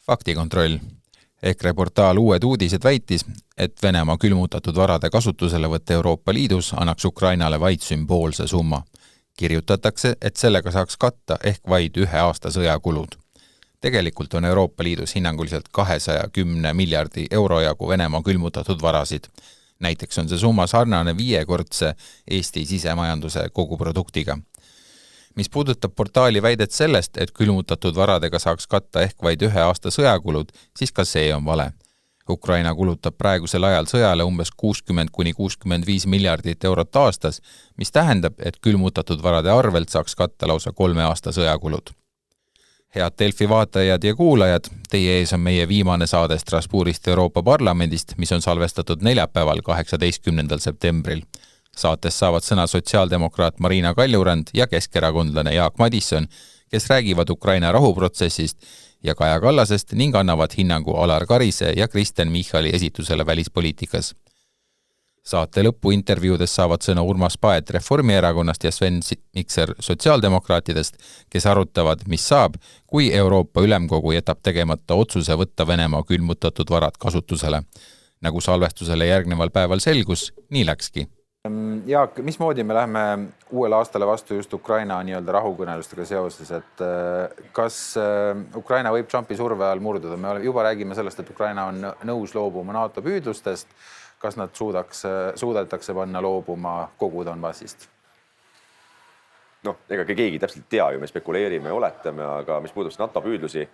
Faktikontroll. EKRE portaal Uued uudised väitis, et Venemaa külmutatud varade kasutuselevõtt Euroopa Liidus annaks Ukrainale vaid sümboolse summa. Kirjutatakse, et sellega saaks katta ehk vaid 1 aasta sõjakulud. Tegelikult on Euroopa Liidus hinnanguliselt 210 miljardi euro jagu Venemaa külmutatud varasid. Näiteks on see summa sarnane 5-kordse Eesti sisemajanduse koguproduktiga. Mis puudutab portaali väidet sellest, et külmutatud varadega saaks katta ehk vaid 1 aasta sõjakulud, siis ka see on vale. Ukraina kulutab praegusel ajal sõjale umbes 60–65 miljardit eurot aastas, mis tähendab, et külmutatud varade arvelt saaks katta lausa 3 aasta sõjakulud. Head Delfi vaatajad ja kuulajad, teie ees on meie viimane saade Strasbourgist Euroopa Parlamendist, mis on salvestatud neljapäeval 18. septembril. Saates saavad sõna sotsiaaldemokraat Marina Kaljurand ja keskerakondlane Jaak Madisson, kes räägivad Ukraina rahuprotsessist ja Kaja Kallasest ning annavad hinnangu Alar Karise ja Kristen Michali esitusele välispoliitikas. Saate lõppu intervjuudes saavad sõna Urmas Paet Reformierakonnast ja Sven Mikser sotsiaaldemokraatidest, kes arutavad, mis saab, kui Euroopa Ülemkogu jätab tegemata otsuse võtta Venemaa külmutatud varad kasutusele. Nagu salvestusele järgneval päeval selgus, nii läkski. Jaak, mismoodi me läheme uuele aastale vastu just Ukraina nii-öelda rahukõnelustega seoses, et kas Ukraina võib Trumpi surve all murduda? Me juba räägime sellest, et Ukraina on nõus loobuma NATO püüdlustest. Kas nad suudetakse panna loobuma kogu Donbassist? Ega keegi täpselt tea ju, me spekuleerime ja oletame, aga mis puudub NATO püüdlusi,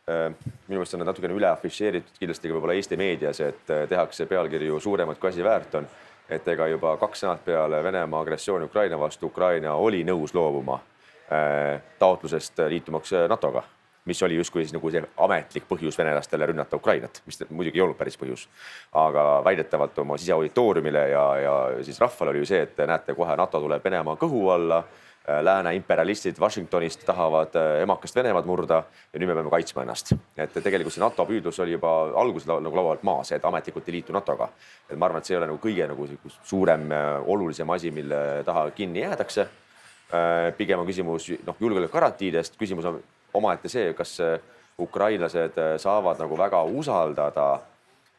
minu meelest on natukene üle affišeeritud kindlasti ka võib-olla Eesti meedias, et tehakse pealkirju suuremad kui asi väärt on. Et ega juba 2 nädalat peale Venemaa agressiooni Ukraina vastu Ukraina oli nõus loobuma taotlusest liitumaks NATOga, mis oli justkui nagu see ametlik põhjus venelastele rünnata Ukrainat, mis muidugi ei olnud päris põhjus. Aga väidetavalt oma siseauditooriumile ja siis rahval oli ju see, et näete kohe NATO tuleb Venemaa kõhu alla, lääne imperialistid Washingtonist tahavad emakast Venemaad murda ja nüüd me peame kaitsma ennast. Et tegelikult see NATO püüdlus oli juba alguses nagu laualt maas, et ametlikult ei liitu NATOga. Et ma arvan, et see ei ole nagu kõige suurem, olulisem asi, mille taha kinni jäädakse. Pigem on küsimus julgeolekugarantiidest. Küsimus on omaette see, kas ukrainlased saavad nagu väga usaldada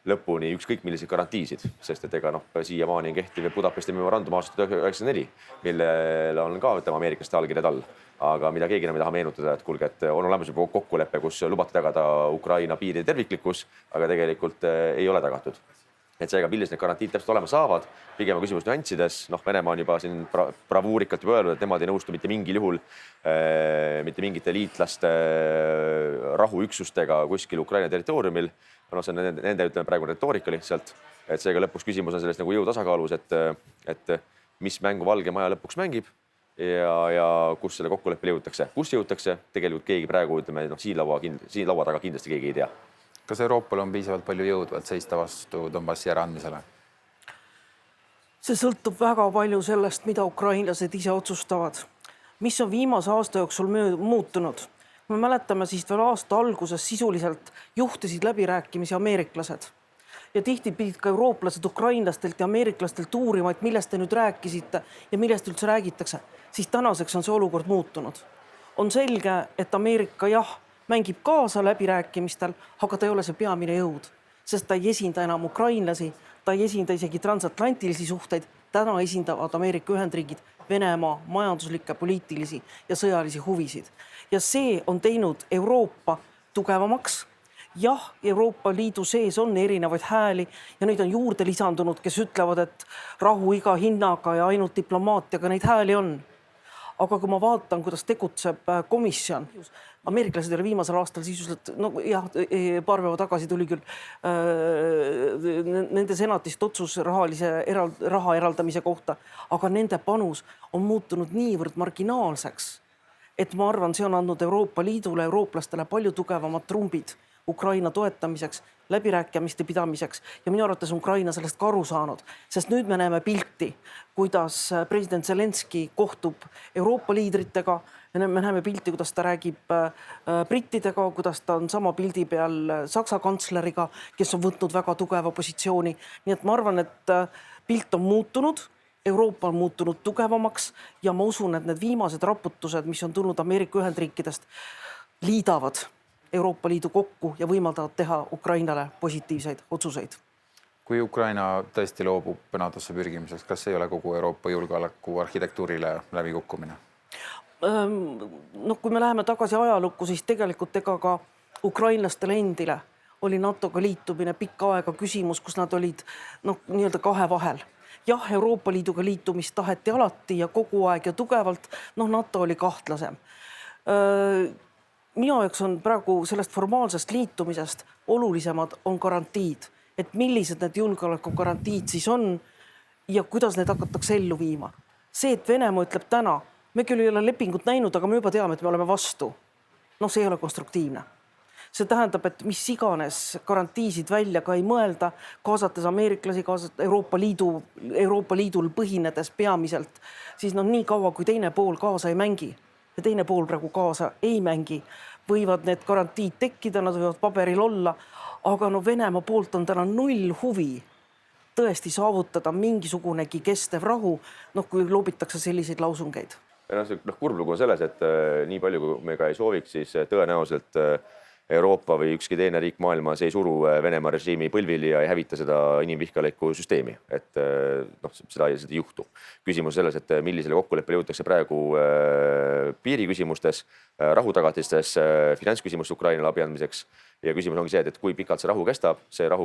lõpuni ükskõik milliseid garantiisid, sest et ega siiamaani on kehtiv Budapesti memorandum aastast 1994, millel on ka ameeriklaste allkirjad all. Aga mida keegi enam ei taha meenutada, et kuulge, et on olemas juba kokkulepe, kus lubati tagada Ukraina piiri terviklikkus, aga tegelikult ei ole tagatud. Et seega, millised need garantiid täpselt olema saavad, pigem on küsimus nüanssides. Venemaa on juba siin bravuurikalt juba öelnud, et nemad ei nõustu mitte mingil juhul mitte mingite liitlaste rahuüksustega kuskil Ukraina territooriumil. See on nende ütleme praegu retoorika lihtsalt, et seega lõpuks küsimus on sellest nagu jõutasakaalus, et mis mängu Valge Maja lõpuks mängib ja kus selle kokkuleppele jõutakse. Kus jõutakse, tegelikult keegi praegu ütleme, siin laua taga kindlasti keegi ei tea. Kas Euroopal on piisavalt palju jõudvat seista vastu Donbassi äraandmisele? See sõltub väga palju sellest, mida ukrainlased ise otsustavad. Mis on viimase aasta jooksul muutunud? Me mäletame siis veel aasta alguses sisuliselt juhtisid läbirääkimisi ameeriklased. Ja tihti pidid ka eurooplased ukrainlastelt ja ameeriklastelt uurima, et millest te nüüd rääkisite ja millest üldse räägitakse. Siis tänaseks on see olukord muutunud. On selge, et Ameerika mängib kaasa läbirääkimistel, aga ta ei ole see peamine jõud, sest ta ei esinda enam ukrainlasi, ta ei esinda isegi transatlantilisi suhteid, täna esindavad Ameerika Ühendriigid Venemaa majanduslikke, poliitilisi ja sõjalisi huvisid. Ja see on teinud Euroopa tugevamaks. Euroopa Liidu sees on erinevaid hääli ja neid on juurde lisandunud, kes ütlevad, et rahu iga hinnaga ja ainult diplomaatiaga neid hääli on. Aga kui ma vaatan, kuidas tegutseb komisjon, ameeriklased oli viimasel aastal sisuliselt, paar päeva tagasi tuli küll nende senatist otsus raha eraldamise kohta, aga nende panus on muutunud niivõrd marginaalseks, et ma arvan, see on andnud Euroopa Liidule, eurooplastele palju tugevamad trumbid Ukraina toetamiseks, läbirääkimiste pidamiseks ja minu arvates Ukraina sellest ka aru saanud, sest nüüd me näeme pilti, kuidas president Zelenski kohtub Euroopa liidritega ja me näeme pilti, kuidas ta räägib brittidega, kuidas ta on sama pildi peal Saksa kantsleriga, kes on võtnud väga tugeva positsiooni. Nii et ma arvan, et pilt on muutunud, Euroopa on muutunud tugevamaks ja ma usun, et need viimased raputused, mis on tulnud Ameerika Ühendriikidest, liidavad Euroopa Liidu kokku ja võimaldavad teha Ukrainale positiivseid otsuseid. Kui Ukraina tõesti loobub NATO-sse pürgimiseks, kas ei ole kogu Euroopa julgeoleku arhitektuurile läbikukkumine? No, kui me läheme tagasi ajalukku, siis tegelikult ega ka ukrainlastele endile oli NATO-ga liitumine pikka aega küsimus, kus nad olid nii-öelda kahe vahel. Jah, Euroopa Liiduga liitumist taheti alati ja kogu aeg ja tugevalt, NATO oli kahtlasem. Minu jaoks on praegu sellest formaalsest liitumisest olulisemad on garantiid, et millised need julgeoleku garantiid siis on ja kuidas need hakatakse ellu viima. See, et Venemaa ütleb täna, me küll ei ole lepingut näinud, aga me juba teame, et me oleme vastu. See ei ole konstruktiivne. See tähendab, et mis iganes garantiisid välja ka ei mõelda, kaasates ameeriklasi, kaasates Euroopa Liidul põhinedes peamiselt, siis nii kaua, kui teine pool kaasa ei mängi ja teine pool praegu kaasa ei mängi, võivad need garantiid tekkida, nad võivad paberil olla, aga Venemaa poolt on täna null huvi tõesti saavutada mingisugunegi kestev rahu, kui loobitakse selliseid lausungeid. Kurblugu on selles, et nii palju, kui me ka ei sooviks, siis tõenäoliselt Euroopa või ükski teine riik maailmas ei suru Venemaa režiimi põlvili ja ei hävita seda inimvihkalikku süsteemi. Et seda ei juhtu. Küsimus selles, et millisele kokkuleppele jõutakse praegu piiriküsimustes, rahutagatistes, finantsküsimuste Ukrainale abi andmiseks. Ja küsimus ongi see, et kui pikalt see rahu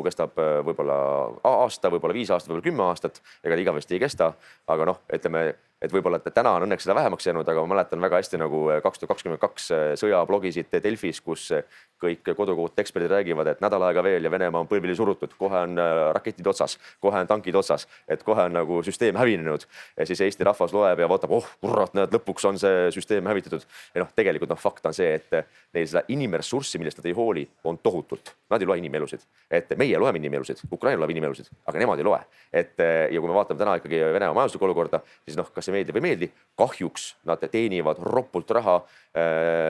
kestab võib-olla aasta, võib-olla 5 aastat, võib-olla 10 aastat, ega igavesti ei kesta, aga ütleme, et võib-olla täna on õnneks seda vähemaks jäänud, aga ma mäletan väga hästi nagu 2022 sõjablogisid Delfis, kus kõik kodukohut eksperdid räägivad, et nädal aega veel ja Venemaa on põlvili surutud, kohe on raketid otsas, kohe on tankid otsas, et kohe on nagu süsteem hävinenud ja siis Eesti rahvas loeb ja vaatab, kurat, lõpuks on see süsteem hävitatud. Ja tegelikult fakt on see, et neil seda inimressurssi, millest nad ei hooli, on tohutult. Nad ei loe inimelusid. Et meie loeme inimelusid, Ukraina loeb inimelusid, aga nemad ei loe. Ja kui me vaatame täna ikkagi Venemaa majanduslikku olukorda, siis kas see meeldib või ei meeldi, kahjuks nad teenivad roppult raha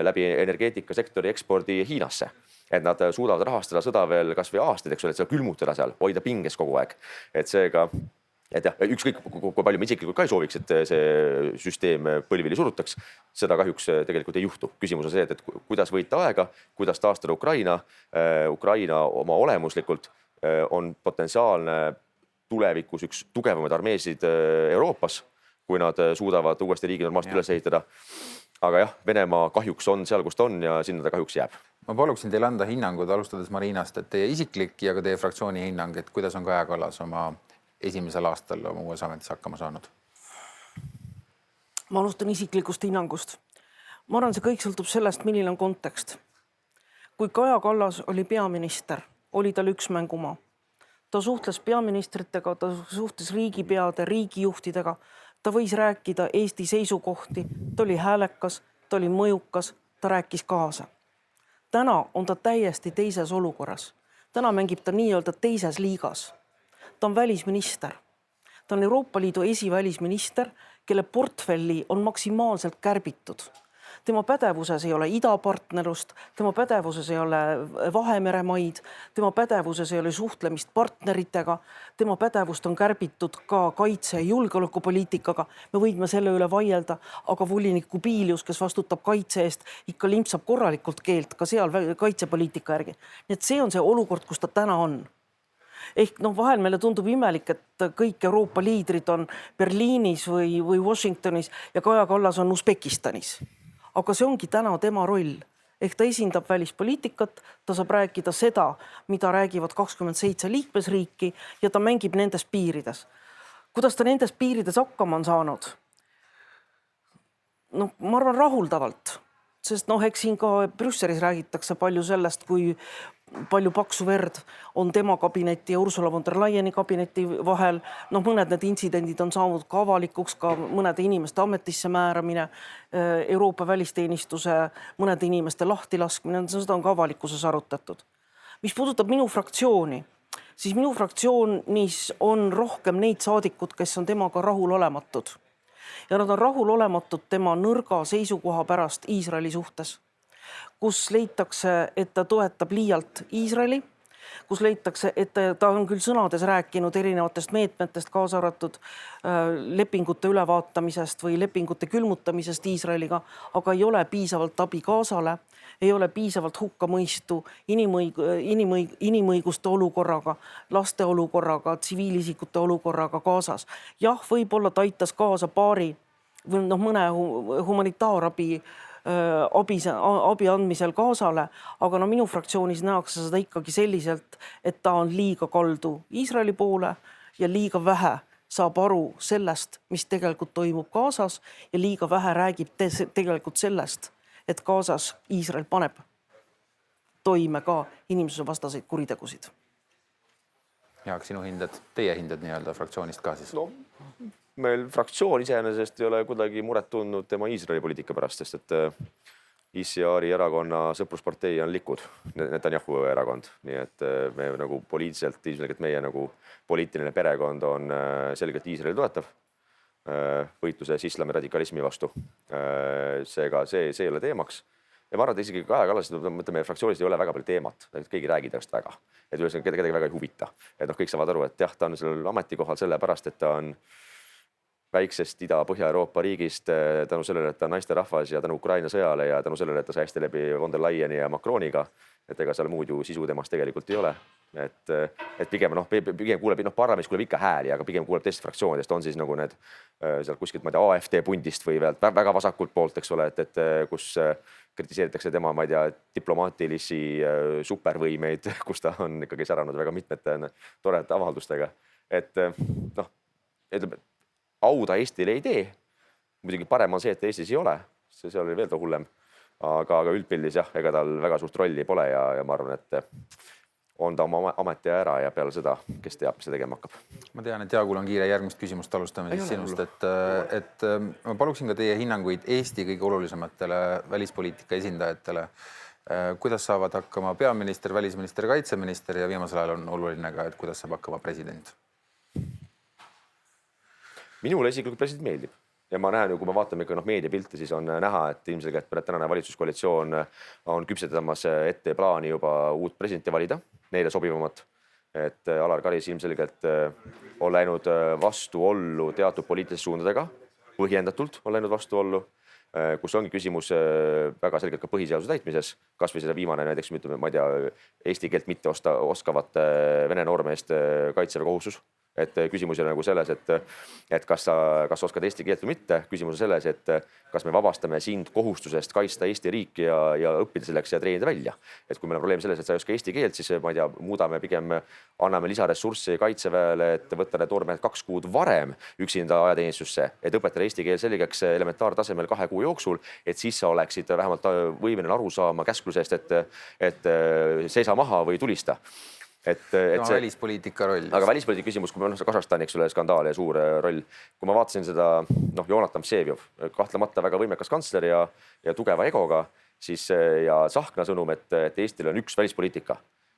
läbi energeetikasektori ekspordi Hiinasse. Et nad suudavad rahastada sõda veel kas või aastaid, eks ole, et seda külmutada seal, hoida pinges kogu aeg. Et seega, ükskõik kui palju me isiklikult ka ei sooviks, et see süsteem põlvili surutaks, seda kahjuks tegelikult ei juhtu. Küsimus on see, et kuidas võita aega, kuidas taastada Ukraina. Ukraina oma olemuslikult on potentsiaalne tulevikus üks tugevamaid armeesid Euroopas, kui nad suudavad uuesti riigi normaalselt üles ehitada. Aga jah, Venemaa kahjuks on seal, kus ta on ja sinna ta kahjuks jääb. Ma paluksin teile anda hinnangud, alustades Marinast, et teie isiklik ja ka teie fraktsiooni hinnang, et kuidas on Kaja Kallas oma esimesel aastal oma uues ametis hakkama saanud? Ma alustan isiklikust hinnangust. Ma arvan, see kõik sõltub sellest, milline on kontekst. Kui Kaja Kallas oli peaminister, oli tal üks mängumaa. Ta suhtles peaministritega, ta suhtles riigipeade, riigijuhtidega. Ta võis rääkida Eesti seisukohti, ta oli häälekas, ta oli mõjukas, ta rääkis kaasa. Täna on ta täiesti teises olukorras. Täna mängib ta nii-öelda teises liigas. Ta on välisminister. Ta on Euroopa Liidu esivälisminister, kelle portfelli on maksimaalselt kärbitud. Tema pädevuses ei ole idapartnerlust, tema pädevuses ei ole Vahemeremaid, tema pädevuses ei ole suhtlemist partneritega, tema pädevust on kärbitud ka kaitse- ja julgeolekupoliitikaga. Me võime selle üle vaielda, aga volinik Kubilius, kes vastutab kaitse eest, ikka limpsab korralikult keelt ka seal kaitsepoliitika järgi. Nii et see on see olukord, kus ta täna on. Ehk vahel meile tundub imelik, et kõik Euroopa liidrid on Berliinis või Washingtonis ja Kaja Kallas on Usbekistanis. Aga see ongi täna tema roll. Ehk ta esindab välispoliitikat, ta saab rääkida seda, mida räägivad 27 liikmesriiki ja ta mängib nendes piirides. Kuidas ta nendes piirides hakkama on saanud? Ma arvan rahuldavalt, sest eks siin ka Brüsselis räägitakse palju sellest, kui palju paksu verd on tema kabineti ja Ursula von der Leyeni kabineti vahel. Mõned need intsidendid on saanud ka avalikuks, ka mõnede inimeste ametisse määramine, Euroopa välisteenistuse mõnede inimeste lahtilaskmine, seda on ka avalikkuses arutatud. Mis puudutab minu fraktsiooni, siis minu fraktsioonis on rohkem neid saadikud, kes on temaga rahulolematud. Ja nad on rahulolematud tema nõrga seisukoha pärast Iisraeli suhtes, kus leitakse, et ta toetab liialt Iisraeli, kus leitakse, et ta on küll sõnades rääkinud erinevatest meetmetest, kaasa arvatud lepingute ülevaatamisest või lepingute külmutamisest Iisraeliga, aga ei ole piisavalt abi Gazale, ei ole piisavalt hukkamõistu inimõiguste olukorraga, laste olukorraga, tsiviilisikute olukorraga Gazas. Jah, võib-olla ta aitas kaasa paari või mõne humanitaarabi abi andmisel Gazale, aga minu fraktsioonis nähakse seda ikkagi selliselt, et ta on liiga kaldu Iisraeli poole ja liiga vähe saab aru sellest, mis tegelikult toimub Gazas ja liiga vähe räägib tegelikult sellest, et Gazas Iisrael paneb toime ka inimsusevastaseid kuritegusid. Jaak, sinu hinded, teie hinded nii-öelda fraktsioonist ka siis? No, meil fraktsioon iseenesest ei ole kuidagi muret tundnud tema Iisraeli poliitika pärast, sest et ICR-i erakonna sõpruspartei on Likud, Netanyahu erakond, nii et me nagu poliitiliselt, ilmselt meie nagu poliitiline perekond on selgelt Iisraeli toetav võitluses islami radikalismi vastu. Seega see ei ole teemaks. Ja ma arvan, et isegi Kaja Kallas, meie fraktsioonis ei ole väga palju teemat, keegi räägib sellest väga. Et kedagi väga ei huvita. Et kõik saavad aru, et jah, ta on sellel ametikohal sellepärast, et ta on väiksest Ida-Põhja-Euroopa riigist tänu sellele, et ta on naisterahvas ja tänu Ukraina sõjale ja tänu sellele, et ta sai hästi läbi von der Leyeni ja Macroniga. Et ega seal muud ju sisu temast tegelikult ei ole. Et pigem kuuleb, parlamendis kuuleb ikka hääli, aga pigem kuuleb teistest fraktsioonidest, on siis nagu need seal kuskilt, ma ei tea, AFD pundist või väga vasakult poolt, eks ole, et kus kritiseeritakse tema, ma ei tea, diplomaatilisi supervõimeid, kus ta on ikkagi säranud väga mitmete toredate avaldustega. Et ütleb, au ta Eestile ei tee. Muidugi parem on see, et Eestis ei ole. See oli veel hullem. Aga üldpildis jah, ega tal väga suurt rolli pole ja ma arvan, et on ta oma ameti ära ja peale seda, kes teab, mis see tegema hakkab. Ma tean, et Jaagul on kiire järgmist küsimust alustame siis sinust, et ma paluksin ka teie hinnanguid Eesti kõige olulisematele välispoliitika esindajatele. Kuidas saavad hakkama peaminister, välisminister, kaitseminister ja viimasel ajal on oluline ka, et kuidas saab hakkama president? Minule isiklikult president meeldib. Ja ma näen, kui me vaatame ikka meediapilti, siis on näha, et ilmselgelt tänane valitsuskoalitsioon on küpsetamas ette plaani juba uut presidenti valida, neile sobivamat. Et Alar Karis ilmselgelt on läinud vastuollu teatud poliitiliste suundadega, põhjendatult on läinud vastuollu, kus ongi küsimus väga selgelt ka põhiseaduse täitmises, kas või selle viimane näiteks, ma ei tea, eesti keelt mitte oskavate vene noormeest kaitseväe kohustus. Et küsimus on nagu selles, et kas oskad eesti keelt või mitte. Küsimus on selles, et kas me vabastame sind kohustusest kaitsta Eesti riiki ja õppida selleks ja treenida välja. Et kui meil on probleem selles, et sa ei oska eesti keelt, siis ma ei tea, muudame pigem, anname lisaressurssi kaitseväele, et võtta need noormehed 2 kuud varem üksinda ajateenistusse, et õpetada eesti keel selgeks elementaartasemel 2 kuu jooksul, et siis sa oleksid vähemalt võimeline aru saama käsklusest, et seisa maha või tulista. Et see välispoliitika roll. Aga välispoliitika küsimus, kui me Kasahstani, eks ole, skandaal ja suur roll. Kui ma vaatasin seda, Jonatan Vseviov, kahtlemata väga võimekas kantsler ja tugeva egoga, siis ja Tsahkna sõnum, et Eestil on üks välispoliitika,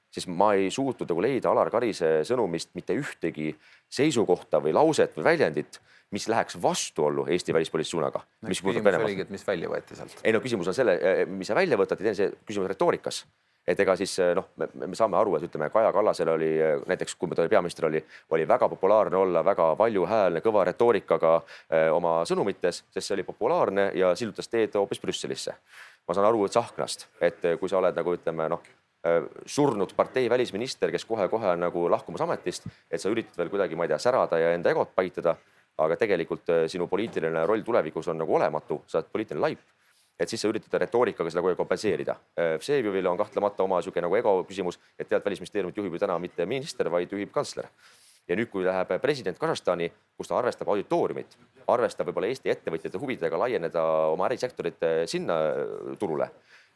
siis ma ei suutnud leida Alar Karise sõnumist mitte ühtegi seisukohta või lauset või väljendit, mis läheks vastuollu Eesti välispoliitilise suunaga. Küsimus oligi, et mis välja võeti sealt? Ei, küsimus on selle, mis sa välja võtad, ja see küsimus retoorikas. Et ega siis me saame aru, et ütleme, Kaja Kallasel oli näiteks, kui ta oli peaminister, oli väga populaarne olla väga valjuhäälne, kõva retoorikaga oma sõnumites, sest see oli populaarne ja sillutas teed hoopis Brüsselisse. Ma saan aru Tsahknast, et kui sa oled nagu ütleme, surnud partei välisminister, kes kohe on nagu lahkumas ametist, et sa üritad veel kuidagi, ma ei tea, särada ja enda egot paitada, aga tegelikult sinu poliitiline roll tulevikus on nagu olematu, sa oled poliitiline laip. Et siis sa üritad retoorikaga seda kohe kompenseerida. Vseviovil on kahtlemata oma nagu ego küsimus, et tead välisministeeriumit juhib ju täna mitte minister, vaid juhib kantsler. Ja nüüd, kui läheb president Kasahstani, kus ta arvestab auditooriumit, arvestab võib-olla Eesti ettevõtjate huvidega laieneda oma ärisektorit sinna turule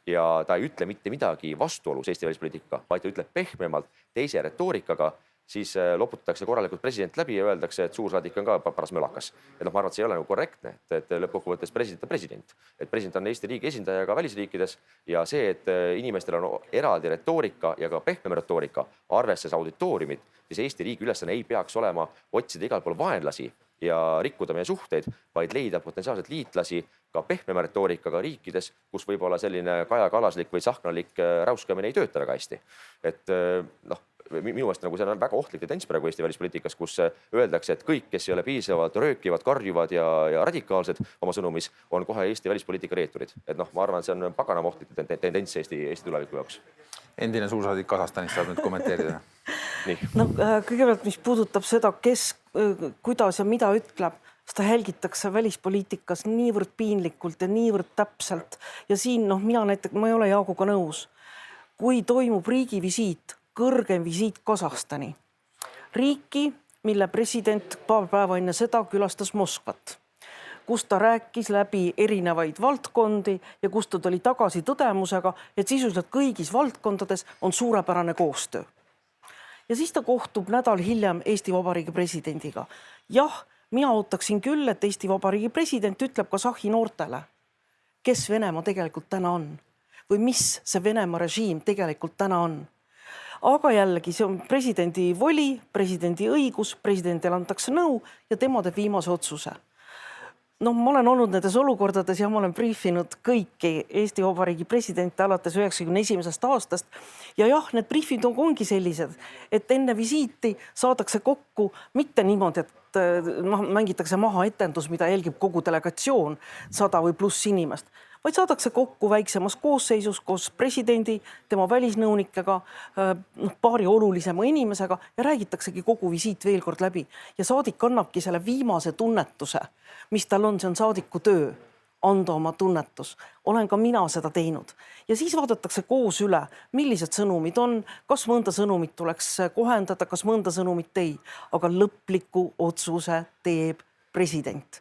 ja ta ei ütle mitte midagi vastuolus Eesti välispoliitikaga, vaid ta ütleb pehmemalt teise retoorikaga, siis loputatakse korralikult president läbi ja öeldakse, et suursaadik on ka paras mölakas. Et ma arvan, et see ei ole nagu korrektne, et lõppkokkuvõttes president on president. Et president on Eesti riigi esindaja ka välisriikides ja see, et inimestel on eraldi retoorika ja ka pehmem retoorika arvestades auditooriumit, siis Eesti riigi ülesanne ei peaks olema otsida igal pool vaenlasi ja rikkuda meie suhteid, vaid leida potentsiaalselt liitlasi ka pehmema retoorikaga riikides, kus võib-olla selline kajakallaslik või sahknalik räuskamine ei tööta väga hästi. Et noh, minu meelest nagu see on väga ohtlik tendents praegu Eesti välispoliitikas, kus öeldakse, et kõik, kes ei ole piisavalt röökivad, karjuvad ja radikaalsed oma sõnumis, on kohe Eesti välispoliitika reeturid. Et noh, ma arvan, et see on paganama ohtlik tendents Eesti tuleviku jaoks. Endine suursaadik Kasahstanist saab nüüd kommenteerida. Nii. No, kõigepealt, mis puudutab seda, kes, kuidas ja mida ütleb, seda helgitakse välispoliitikas niivõrd piinlikult ja niivõrd täpselt. Ja siin, mina näiteks, ma ei ole Jaaguga nõus. Kui toimub riigivisiit, kõrgem visiit Kasahstani, riiki, mille president paar päeva enne seda külastas Moskvat, kus ta rääkis läbi erinevaid valdkondi ja kus ta tuli tagasi tõdemusega, et sisuliselt kõigis valdkondades on suurepärane koostöö. Ja siis ta kohtub nädal hiljem Eesti Vabariigi presidendiga. Jah, mina ootaksin küll, et Eesti Vabariigi president ütleb Kasahhi noortele, kes Venemaa tegelikult täna on või mis see Venemaa režiim tegelikult täna on. Aga jällegi, see on presidendi voli, presidendi õigus, presidendile antakse nõu ja tema teeb viimase otsuse. Ma olen olnud nendes olukordades ja ma olen briefinud kõiki Eesti Vabariigi presidente alates 91. aastast. Ja jah, need briefid ongi sellised, et enne visiiti saadakse kokku mitte niimoodi, et mängitakse maha etendus, mida jälgib kogu delegatsioon, 100 või pluss inimest, vaid saadakse kokku väiksemas koosseisus koos presidendi, tema välisnõunikega, paari olulisema inimesega ja räägitaksegi kogu visiit veel kord läbi. Ja saadik annabki selle viimase tunnetuse, mis tal on, see on saadiku töö, anda oma tunnetus. Olen ka mina seda teinud. Ja siis vaadatakse koos üle, millised sõnumid on, kas mõnda sõnumit tuleks kohendada, kas mõnda sõnumit ei, aga lõpliku otsuse teeb president.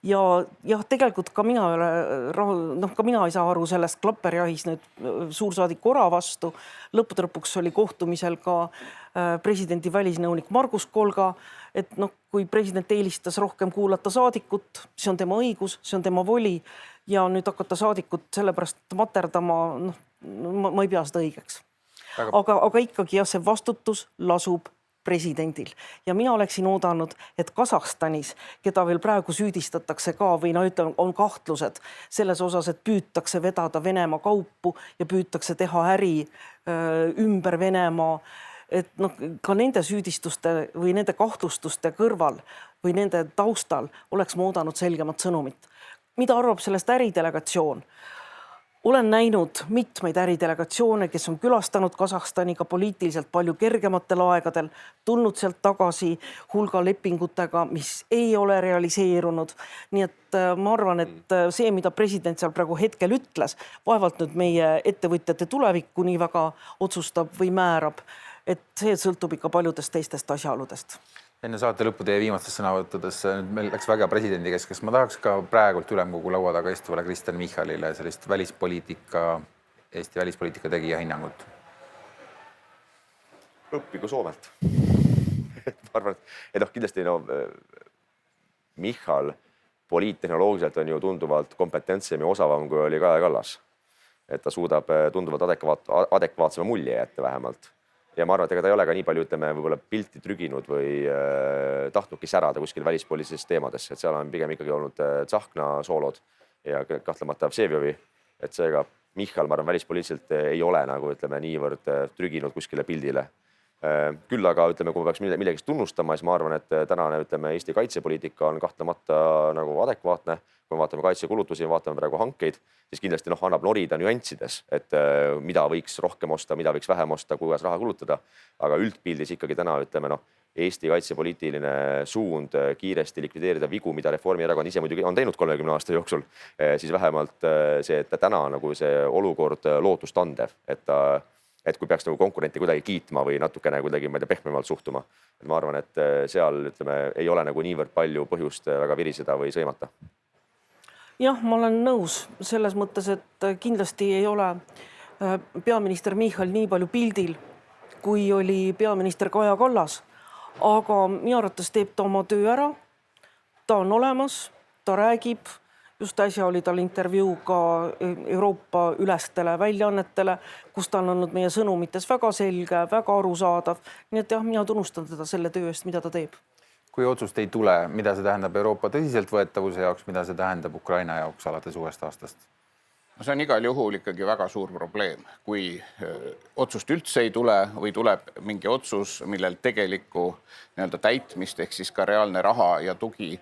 Ja tegelikult ka mina ei saa aru sellest klapperjahis nüüd suursaadik Ora vastu. Lõppude lõpuks oli kohtumisel ka presidendi välisnõunik Margus Kolga, et kui president eelistas rohkem kuulata saadikut, see on tema õigus, see on tema voli ja nüüd hakata saadikut sellepärast materdama, ma ei pea seda õigeks. Aga ikkagi see vastutus lasub presidendil. Ja mina oleksin oodanud, et Kasahstanis, keda veel praegu süüdistatakse ka või on kahtlused selles osas, et püütakse vedada Venemaa kaupu ja püütakse teha äri ümber Venemaa, et ka nende süüdistuste või nende kahtlustuste kõrval või nende taustal oleks ma oodanud selgemat sõnumit. Mida arvab sellest äridelegatsioon? Olen näinud mitmeid äridelegatsioone, kes on külastanud Kasahstaniga poliitiliselt palju kergematel aegadel, tulnud sealt tagasi hulga lepingutega, mis ei ole realiseerunud. Nii et ma arvan, et see, mida president seal praegu hetkel ütles, vaevalt nüüd meie ettevõtjate tulevikku nii väga otsustab või määrab, et see sõltub ikka paljudest teistest asjaoludest. Enne saate lõppu teie viimastes sõnavõttudes meil läks väga presidendi keskes. Ma tahaks ka praegult ülemkogu laua taga istuvale Kristen Michalile sellist Eesti välispoliitika tegija hinnangut. Õppigu Soomelt. Ma arvan, et kindlasti Michal poliittehnoloogiliselt on ju tunduvalt kompetentsem ja osavam, kui oli Kaja Kallas. Et ta suudab tunduvalt adekvaatsema mulje jätta vähemalt. Ja ma arvan, et ega ta ei ole ka nii palju, võib-olla pilti trüginud või tahtnudki särada kuskil välispoliitilistes teemades. Et seal on pigem ikkagi olnud Tsahkna soolod ja kahtlemata Vsevjovi. Et seega Michal, ma arvan, välispoliitiliselt ei ole niivõrd trüginud kuskile pildile. Küll aga, kui me peaks millegist tunnustama, siis ma arvan, et tänane Eesti kaitsepoliitika on kahtlemata adekvaatne. Kui me vaatame kaitsekulutusi ja vaatame praegu hankeid, siis kindlasti annab norida nüanssides, et mida võiks rohkem osta, mida võiks vähem osta, kuidas raha kulutada. Aga üldpildis ikkagi täna, Eesti kaitsepoliitiline suund kiiresti likvideerida vigu, mida Reformierakond ise muidugi on teinud 30 aasta jooksul, siis vähemalt see, et täna see olukord lootust andev, et kui peaks konkurenti kuidagi kiitma või natukene kuidagi pehmemalt suhtuma. Ma arvan, et seal ei ole niivõrd palju põhjust väga viriseda või sõimata. Jah, ma olen nõus selles mõttes, et kindlasti ei ole peaminister Michal nii palju pildil, kui oli peaminister Kaja Kallas. Aga minu arvates teeb ta oma töö ära. Ta on olemas, ta räägib. Just äsja oli tal intervjuu ka Euroopa ülestele väljaannetele, kus ta on olnud meie sõnumites väga selge, väga arusaadav. Nii et jah, mina tunnustan teda selle töö eest, mida ta teeb. kui otsust ei tule, mida see tähendab Euroopa tõsiseltvõetavuse jaoks, mida see tähendab Ukraina jaoks alates uuest aastast? No see on igal juhul ikkagi väga suur probleem, kui otsust üldse ei tule või tuleb mingi otsus, millel tegelikku täitmist ehk siis ka reaalne raha ja tugi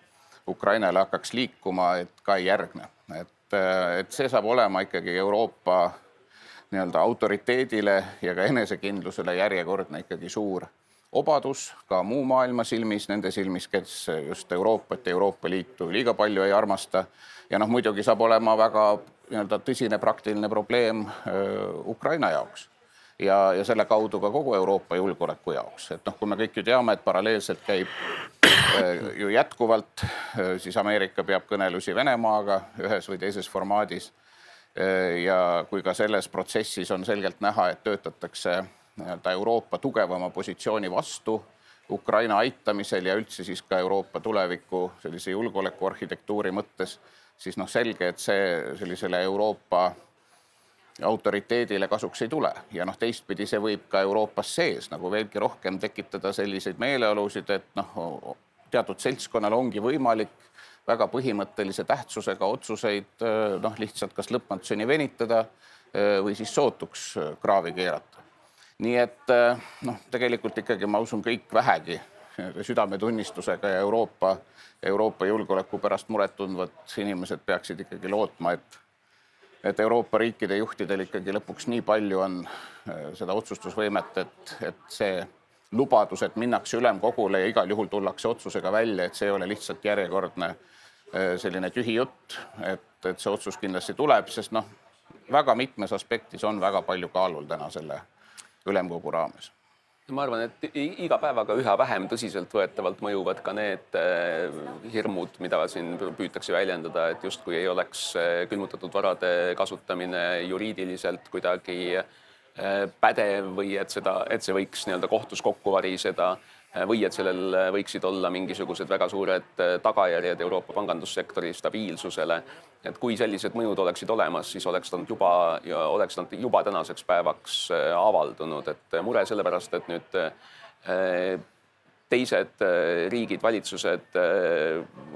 Ukrainale hakkaks liikuma, et ka ei järgne. Et see saab olema ikkagi Euroopa autoriteedile ja ka enesekindlusele järjekordne ikkagi suur obadus ka muu maailma silmis, nende silmis, kes just Euroopat ja Euroopa Liitu liiga palju ei armasta. Ja muidugi saab olema väga tõsine praktiline probleem Ukraina jaoks ja selle kaudu ka kogu Euroopa julgeoleku jaoks. Et kui me kõik ju teame, et paralleelselt käib ju jätkuvalt, siis Ameerika peab kõnelusi Venemaaga ühes või teises formaadis. Ja kui ka selles protsessis on selgelt näha, et töötatakse Euroopa tugevama positsiooni vastu Ukraina aitamisel ja üldse siis ka Euroopa tuleviku sellise julgeoleku arhitektuuri mõttes, siis selge, et see sellisele Euroopa autoriteedile kasuks ei tule. Ja teistpidi see võib ka Euroopas sees veelgi rohkem tekitada selliseid meeleolusid, et teatud seltskonnal ongi võimalik väga põhimõttelise tähtsusega otsuseid lihtsalt kas lõpmatuseni venitada või siis sootuks kraavi keerata. Nii et tegelikult ikkagi ma usun kõik vähegi südametunnistusega ja Euroopa julgeoleku pärast muret tundvad inimesed peaksid ikkagi lootma, et Euroopa riikide juhtidel ikkagi lõpuks nii palju on seda otsustusvõimet, et see lubadus, et minnakse ülemkogule ja igal juhul tullakse otsusega välja, et see ei ole lihtsalt järjekordne selline tühi jutt, et see otsus kindlasti tuleb, sest väga mitmes aspektis on väga palju kaalul täna selle ülemkogu raames. Ma arvan, et iga päevaga üha vähem tõsiselt võetavalt mõjuvad ka need hirmud, mida siin püütakse väljendada, et justkui ei oleks külmutatud varade kasutamine juriidiliselt kuidagi pädev või et see võiks kohtus kokku variseda või et sellel võiksid olla mingisugused väga suured tagajärjed Euroopa pangandussektori stabiilsusele. Et kui sellised mõjud oleksid olemas, siis oleks nad juba tänaseks päevaks avaldunud. Et mure sellepärast, et nüüd teised riigid, valitsused,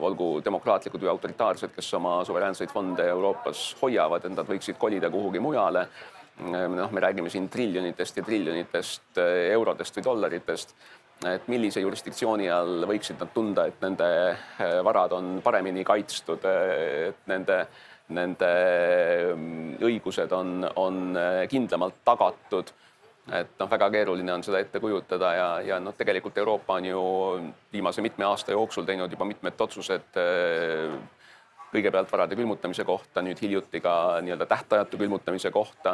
olgu demokraatlikud või autoritaarsed, kes oma suveräänseid fonde Euroopas hoiavad, et nad võiksid kolida kuhugi mujale. Me räägime siin triljonitest ja triljonitest eurodest või dollaritest, et millise jurisdiktsiooni all võiksid nad tunda, et nende varad on paremini kaitstud, et nende õigused on kindlamalt tagatud. Et väga keeruline on seda ette kujutada ja tegelikult Euroopa on ju viimase mitme aasta jooksul teinud juba mitmed otsused kõigepealt varade külmutamise kohta, nüüd hiljuti ka tähtajatu külmutamise kohta.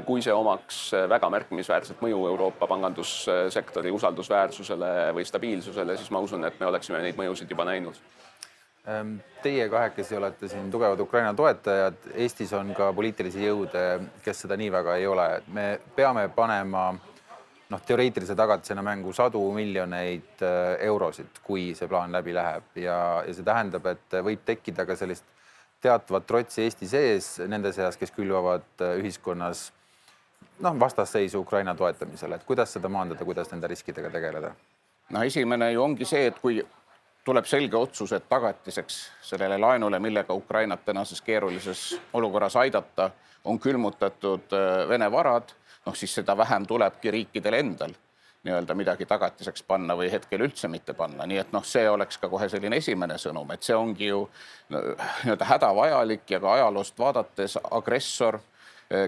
Kui see omaks väga märkimisväärset mõju Euroopa pangandussektori usaldusväärsusele või stabiilsusele, siis ma usun, et me oleksime neid mõjusid juba näinud. Teie kahekesi olete siin tugevad Ukraina toetajad. Eestis on ka poliitilisi jõude, kes seda nii väga ei ole. Me peame panema teoreetilise tagatisena mängu 100 miljoneid eurosid, kui see plaan läbi läheb. Ja see tähendab, et võib tekkida ka sellist teatavat trotsi Eesti sees nende seas, kes külvavad ühiskonnas vastasseisu Ukraina toetamisele. Et kuidas seda maandada, kuidas nende riskidega tegeleda? Esimene ju ongi see, et kui tuleb selge otsus, et tagatiseks sellele laenule, millega Ukrainat tänases keerulises olukorras aidata, on külmutatud Vene varad, siis seda vähem tulebki riikidel endal midagi tagatiseks panna või hetkel üldse mitte panna. Nii et see oleks ka kohe selline esimene sõnum, et see ongi ju hädavajalik ja ka ajaloost vaadates agressor,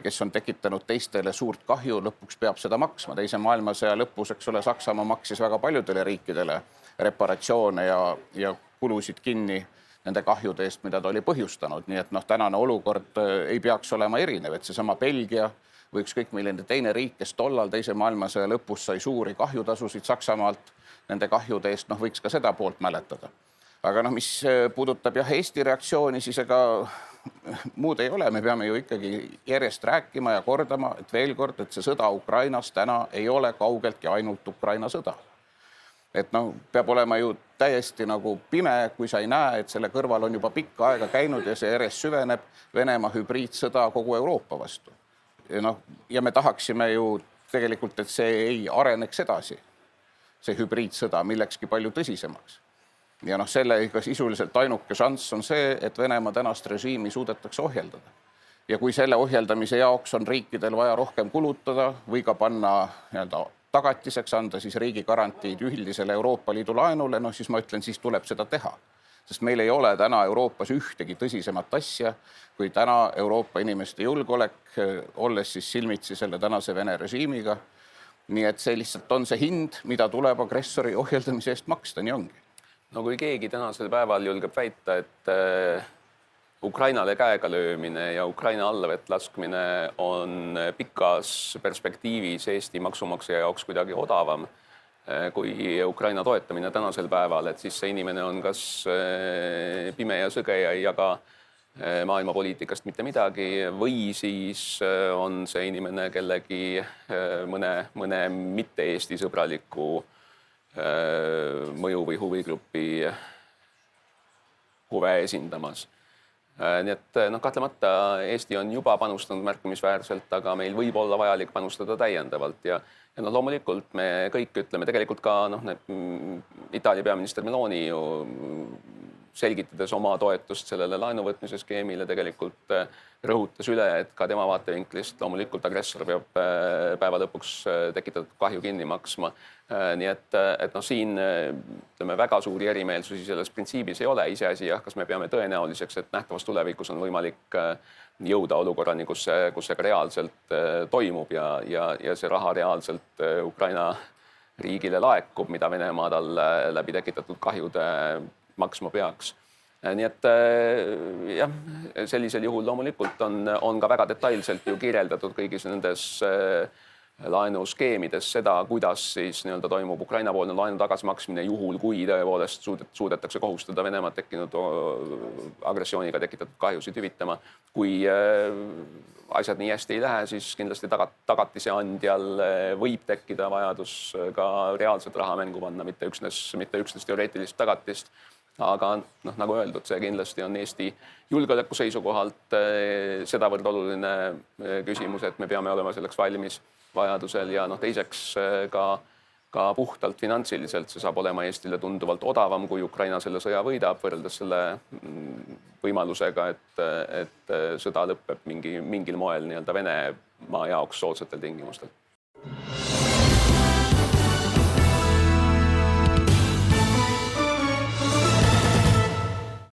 kes on tekitanud teistele suurt kahju, lõpuks peab seda maksma. Teise maailmasõja lõpus, Saksamaa maksis väga paljudele riikidele reparatsioone ja kulusid kinni nende kahjude eest, mida ta oli põhjustanud. Nii et tänane olukord ei peaks olema erinev, et seesama Belgia või ükskõik milline teine riik, kes tollal teise maailmasõja lõpus sai suuri kahjutasusid Saksamaalt, nende kahjude eest võiks ka seda poolt mäletada. Aga mis puudutab Eesti reaktsiooni, siis ega muud ei ole. Me peame ju ikkagi järjest rääkima ja kordama, et veel kord, et see sõda Ukrainas täna ei ole kaugeltki ainult Ukraina sõda. Et peab olema ju täiesti pime, kui sa ei näe, et selle kõrval on juba pikka aega käinud ja see järjest süveneb Venemaa hübriidsõda kogu Euroopa vastu. Ja me tahaksime ju tegelikult, et see ei areneks edasi. see hübriidsõda millekski palju tõsisemaks. Ja noh, sellega sisuliselt ainuke šanss on see, et Venemaa tänast režiimi suudetakse ohjeldada. Ja kui selle ohjeldamise jaoks on riikidel vaja rohkem kulutada või ka panna tagatiseks, anda siis riigi garantiid üldisele Euroopa Liidu laenule, noh siis ma ütlen, siis tuleb seda teha. Sest meil ei ole täna Euroopas ühtegi tõsisemat asja, kui täna Euroopa inimeste julgeolek, olles siis silmitsi selle tänase Vene režiimiga. Nii et see lihtsalt on see hind, mida tuleb agressori ohjeldamise eest maksta, nii ongi. No kui keegi tänasel päeval julgeb väita, et Ukrainale käega löömine ja Ukraina allavett laskmine on pikas perspektiivis Eesti maksumaksja jaoks kuidagi odavam kui Ukraina toetamine tänasel päeval, et siis see inimene on kas pime ja sõge ja ei jaga maailmapoliitikast mitte midagi või siis on see inimene kellegi mõne mitte Eesti sõbraliku mõju või huvigrupi huve esindamas. Nii et kahtlemata Eesti on juba panustanud märkimisväärselt, aga meil võib olla vajalik panustada täiendavalt ja loomulikult me kõik ütleme, tegelikult ka Itaalia peaminister Meloni ju selgitades oma toetust sellele laenuvõtmise skeemile tegelikult rõhutas üle, et ka tema vaatevinklist loomulikult agressor peab päeva lõpuks tekitatud kahju kinni maksma. Nii et siin väga suuri erimeelsusi selles printsiibis ei ole. Iseasi, kas me peame tõenäoliseks, et nähtavas tulevikus on võimalik jõuda olukorrani, kus see ka reaalselt toimub ja see raha reaalselt Ukraina riigile laekub, mida Venemaa tal läbi tekitatud kahjude maksma peaks. Nii et jah, sellisel juhul loomulikult on ka väga detailselt ju kirjeldatud kõigis nendes laenuskeemides seda, kuidas siis toimub Ukraina poolne laenu tagasimaksmine juhul, kui tõepoolest suudetakse kohustada Venemaad tekkinud agressiooniga tekitatud kahjusid hüvitama. Kui asjad nii hästi ei lähe, siis kindlasti tagatise andjal võib tekkida vajadus ka reaalset raha mängu panna, mitte üksnes teoreetilist tagatist. Aga nagu öeldud, see kindlasti on Eesti julgeoleku seisukohalt sedavõrd oluline küsimus, et me peame olema selleks valmis vajadusel ja teiseks ka puhtalt finantsiliselt. See saab olema Eestile tunduvalt odavam, kui Ukraina selle sõja võidab, võrreldes selle võimalusega, et sõda lõpeb mingil moel Venemaa jaoks soodsatel tingimustel.